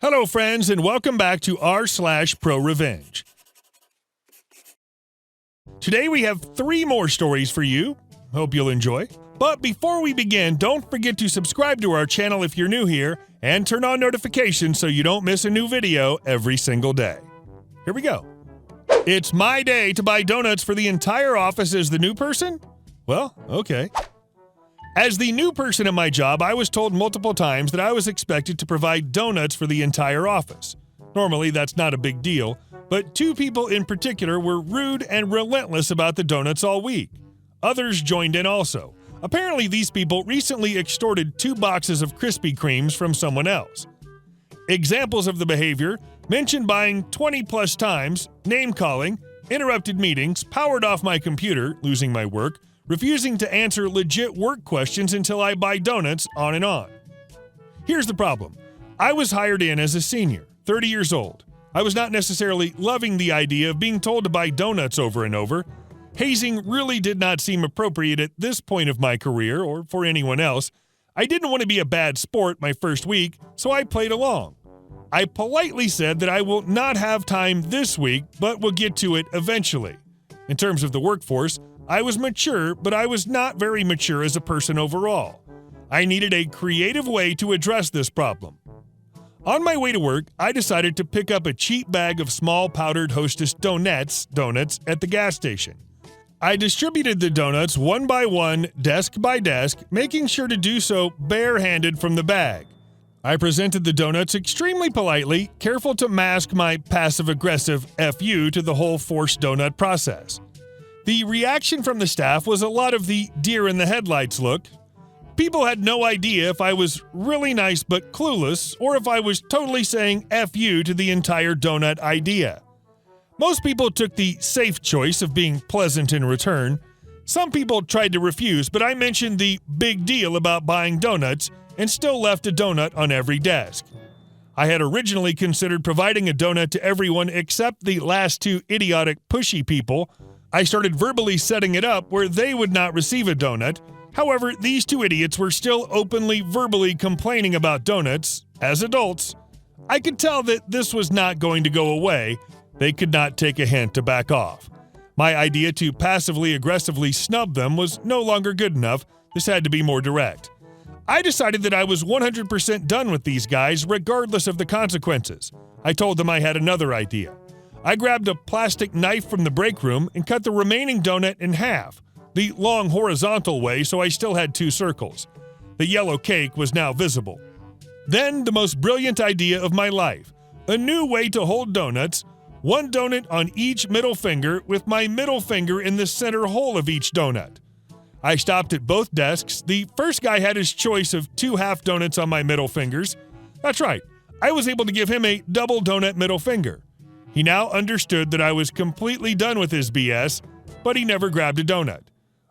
Hello, friends, and welcome back to r/ProRevenge. Today we have 3 more stories for you. Hope you'll enjoy. But before we begin, don't forget to subscribe to our channel if you're new here and turn on notifications so you don't miss a new video every single day. Here we go. It's my day to buy donuts for the entire office as the new person? Well, okay. As the new person at my job, I was told multiple times that I was expected to provide donuts for the entire office. Normally, that's not a big deal, but 2 people in particular were rude and relentless about the donuts all week. Others joined in also. Apparently, these people recently extorted 2 boxes of Krispy Kremes from someone else. Examples of the behavior: mentioned buying 20+ times, name-calling, interrupted meetings, powered off my computer, losing my work, refusing to answer legit work questions until I buy donuts, on and on. Here's the problem. I was hired in as a senior, 30 years old. I was not necessarily loving the idea of being told to buy donuts over and over. Hazing really did not seem appropriate at this point of my career, or for anyone else. I didn't want to be a bad sport my first week, so I played along. I politely said that I will not have time this week, but will get to it eventually. In terms of the workforce, I was mature, but I was not very mature as a person overall. I needed a creative way to address this problem. On my way to work, I decided to pick up a cheap bag of small powdered Hostess donuts at the gas station. I distributed the donuts one by one, desk by desk, making sure to do so barehanded from the bag. I presented the donuts extremely politely, careful to mask my passive-aggressive FU to the whole forced donut process. The reaction from the staff was a lot of the deer-in-the-headlights look. People had no idea if I was really nice but clueless, or if I was totally saying F you to the entire donut idea. Most people took the safe choice of being pleasant in return. Some people tried to refuse, but I mentioned the big deal about buying donuts and still left a donut on every desk. I had originally considered providing a donut to everyone except the last 2 idiotic pushy people. I started verbally setting it up where they would not receive a donut. However, these 2 idiots were still openly verbally complaining about donuts. As adults, I could tell that this was not going to go away. They could not take a hint to back off. My idea to passively-aggressively snub them was no longer good enough. This had to be more direct. I decided that I was 100% done with these guys, regardless of the consequences. I told them I had another idea. I grabbed a plastic knife from the break room and cut the remaining donut in half, the long horizontal way, so I still had 2 circles. The yellow cake was now visible. Then the most brilliant idea of my life: a new way to hold donuts, 1 donut on each middle finger, with my middle finger in the center hole of each donut. I stopped at both desks. The first guy had his choice of 2 half donuts on my middle fingers. That's right, I was able to give him a double donut middle finger. He now understood that I was completely done with his BS, but he never grabbed a donut.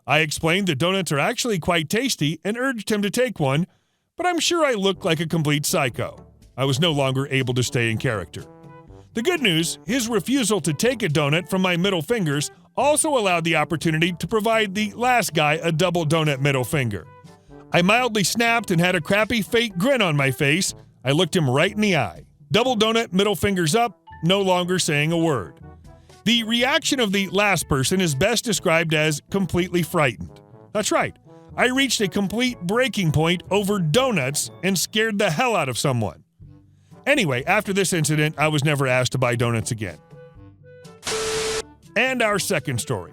I explained that donuts are actually quite tasty and urged him to take one, but I'm sure I looked like a complete psycho. I was no longer able to stay in character. The good news, his refusal to take a donut from my middle fingers also allowed the opportunity to provide the last guy a double donut middle finger. I mildly snapped and had a crappy fake grin on my face. I looked him right in the eye. Double donut middle fingers up, no longer saying a word. The reaction of the last person is best described as completely frightened. That's right, I reached a complete breaking point over donuts and scared the hell out of someone. Anyway, after this incident, I was never asked to buy donuts again. And our second story.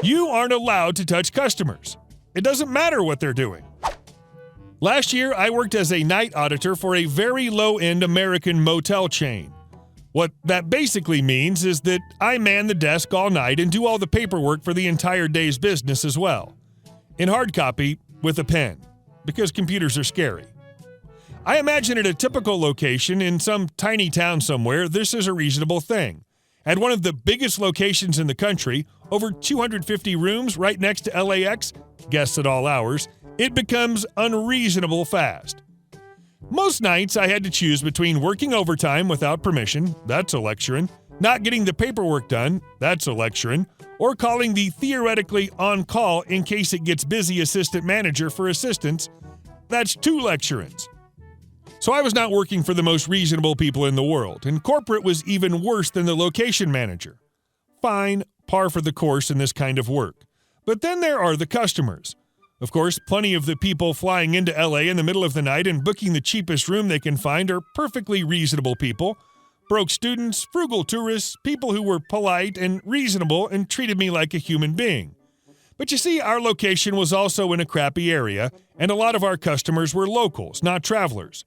You aren't allowed to touch customers. It doesn't matter what they're doing. Last year, I worked as a night auditor for a very low-end American motel chain. What that basically means is that I man the desk all night and do all the paperwork for the entire day's business as well. In hard copy, with a pen, because computers are scary. I imagine at a typical location in some tiny town somewhere, this is a reasonable thing. At one of the biggest locations in the country, over 250 rooms right next to LAX, guests at all hours, it becomes unreasonable fast. Most nights I had to choose between working overtime without permission, that's a lecturing, not getting the paperwork done, that's a lecturing, or calling the theoretically on-call in case it gets busy assistant manager for assistance, that's 2 lecturings. So I was not working for the most reasonable people in the world, and corporate was even worse than the location manager. Fine, par for the course in this kind of work. But then there are the customers. Of course, plenty of the people flying into LA in the middle of the night and booking the cheapest room they can find are perfectly reasonable people. Broke students, frugal tourists, people who were polite and reasonable and treated me like a human being. But you see, our location was also in a crappy area, and a lot of our customers were locals, not travelers.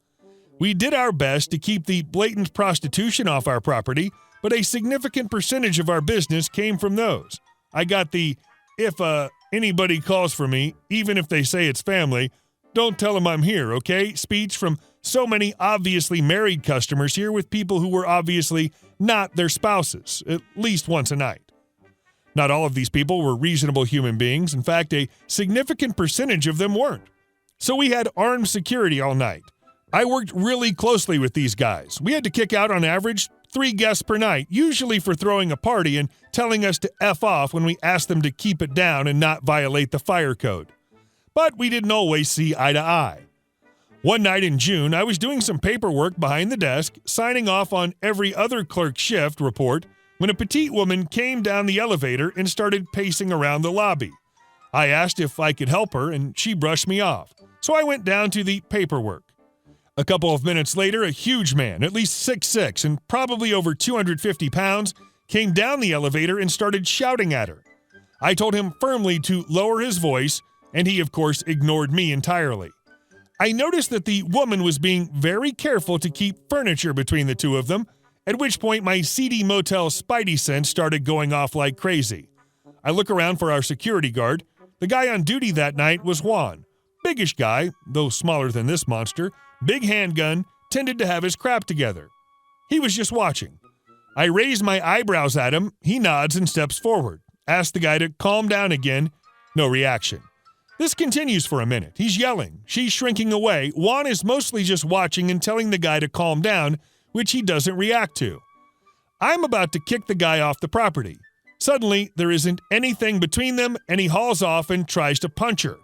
We did our best to keep the blatant prostitution off our property, but a significant percentage of our business came from those. I got the, if anybody calls for me, even if they say it's family, don't tell them I'm here, okay? Speech from so many obviously married customers here with people who were obviously not their spouses, at least once a night. Not all of these people were reasonable human beings. In fact, a significant percentage of them weren't. So we had armed security all night. I worked really closely with these guys. We had to kick out on average 3 guests per night, usually for throwing a party and telling us to F off when we asked them to keep it down and not violate the fire code. But we didn't always see eye to eye. One night in June, I was doing some paperwork behind the desk, signing off on every other clerk shift report, when a petite woman came down the elevator and started pacing around the lobby. I asked if I could help her, and she brushed me off, so I went down to the paperwork. A couple of minutes later, a huge man, at least 6'6" and probably over 250 pounds, came down the elevator and started shouting at her. I told him firmly to lower his voice, and he, of course, ignored me entirely. I noticed that the woman was being very careful to keep furniture between the two of them, at which point my seedy motel spidey sense started going off like crazy. I look around for our security guard. The guy on duty that night was Juan. Biggish guy, though smaller than this monster, big handgun, tended to have his crap together. He was just watching. I raise my eyebrows at him, he nods and steps forward. Ask the guy to calm down again, no reaction. This continues for a minute. He's yelling. She's shrinking away. Juan is mostly just watching and telling the guy to calm down, which he doesn't react to. I'm about to kick the guy off the property. Suddenly, there isn't anything between them, and he hauls off and tries to punch her.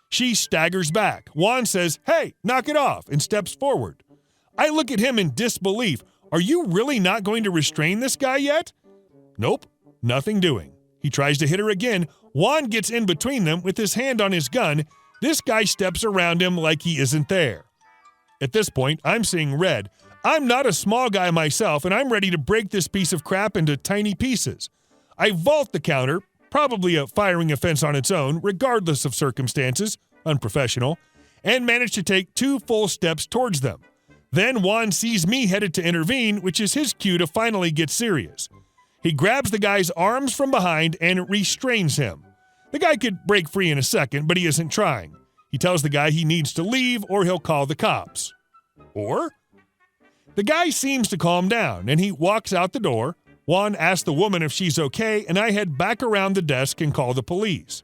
She staggers back. Juan says, "Hey, knock it off," and steps forward. I look at him in disbelief. Are you really not going to restrain this guy yet? Nope, nothing doing. He tries to hit her again. Juan gets in between them with his hand on his gun. This guy steps around him like he isn't there. At this point, I'm seeing red. I'm not a small guy myself, and I'm ready to break this piece of crap into tiny pieces. I vault the counter, probably a firing offense on its own, regardless of circumstances, unprofessional, and manage to take 2 full steps towards them. Then Juan sees me headed to intervene, which is his cue to finally get serious. He grabs the guy's arms from behind and restrains him. The guy could break free in a second, but he isn't trying. He tells the guy he needs to leave or he'll call the cops. Or? The guy seems to calm down, and he walks out the door. Juan asks the woman if she's okay, and I head back around the desk and call the police.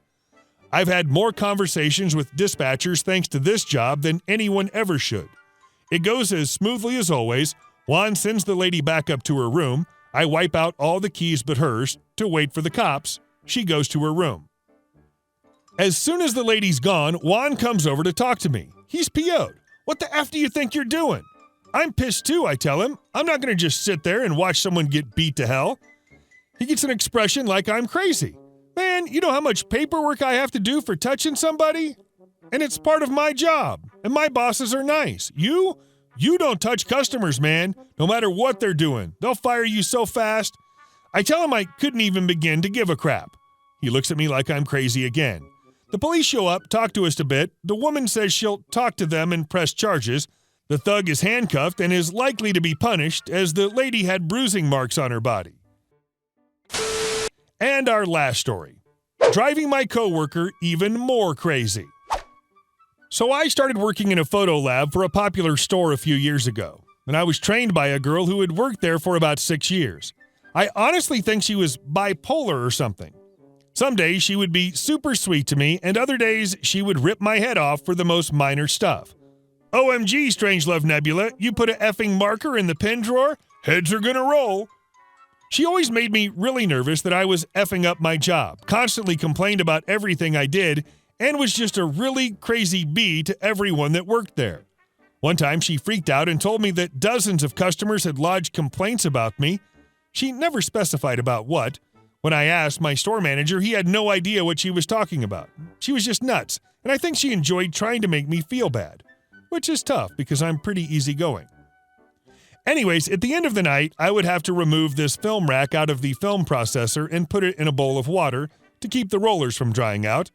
I've had more conversations with dispatchers thanks to this job than anyone ever should. It goes as smoothly as always. Juan sends the lady back up to her room. I wipe out all the keys but hers to wait for the cops. She goes to her room. As soon as the lady's gone, Juan comes over to talk to me. He's PO'd. What the F do you think you're doing? I'm pissed too, I tell him. I'm not going to just sit there and watch someone get beat to hell. He gets an expression like I'm crazy. Man, you know how much paperwork I have to do for touching somebody? And it's part of my job. And my bosses are nice. You don't touch customers, man. No matter what they're doing. They'll fire you so fast. I tell him I couldn't even begin to give a crap. He looks at me like I'm crazy again. The police show up, talk to us a bit. The woman says she'll talk to them and press charges. The thug is handcuffed and is likely to be punished, as the lady had bruising marks on her body. And our last story. Driving my coworker even more crazy. So I started working in a photo lab for a popular store a few years ago, and I was trained by a girl who had worked there for about 6 years. I honestly think she was bipolar or something. Some days she would be super sweet to me, and other days she would rip my head off for the most minor stuff. OMG, Strangelove Nebula, you put a effing marker in the pen drawer? Heads are gonna roll. She always made me really nervous that I was effing up my job, constantly complained about everything I did, and was just a really crazy bee to everyone that worked there. One time, she freaked out and told me that dozens of customers had lodged complaints about me. She never specified about what. When I asked my store manager, he had no idea what she was talking about. She was just nuts, and I think she enjoyed trying to make me feel bad, which is tough because I'm pretty easygoing. Anyways, at the end of the night, I would have to remove this film rack out of the film processor and put it in a bowl of water to keep the rollers from drying out.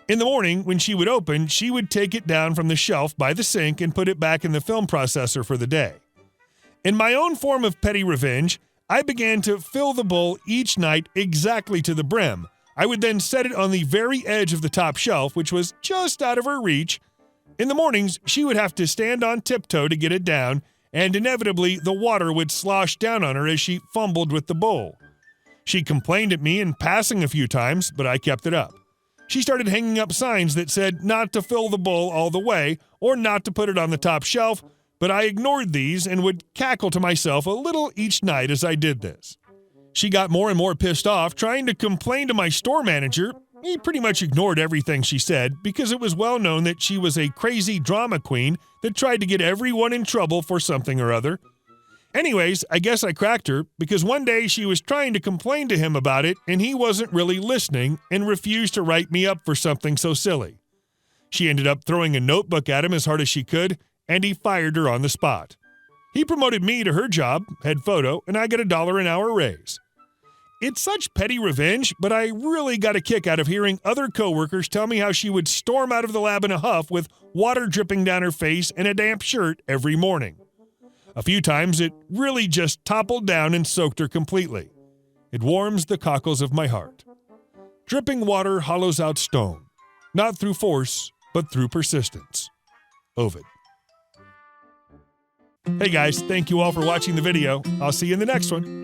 In the morning, when she would open, she would take it down from the shelf by the sink and put it back in the film processor for the day. In my own form of petty revenge, I began to fill the bowl each night exactly to the brim. I would then set it on the very edge of the top shelf, which was just out of her reach. In the mornings, she would have to stand on tiptoe to get it down, and inevitably the water would slosh down on her as she fumbled with the bowl. She complained at me in passing a few times, but I kept it up. She started hanging up signs that said not to fill the bowl all the way or not to put it on the top shelf, but I ignored these and would cackle to myself a little each night as I did this. She got more and more pissed off, trying to complain to my store manager. He pretty much ignored everything she said because it was well known that she was a crazy drama queen that tried to get everyone in trouble for something or other. Anyways, I guess I cracked her because one day she was trying to complain to him about it and he wasn't really listening and refused to write me up for something so silly. She ended up throwing a notebook at him as hard as she could, and he fired her on the spot. He promoted me to her job, head photo, and I get $1 an hour raise. It's such petty revenge, but I really got a kick out of hearing other coworkers tell me how she would storm out of the lab in a huff with water dripping down her face and a damp shirt every morning. A few times it really just toppled down and soaked her completely. It warms the cockles of my heart. Dripping water hollows out stone, not through force, but through persistence. Ovid. Hey guys, thank you all for watching the video. I'll see you in the next one.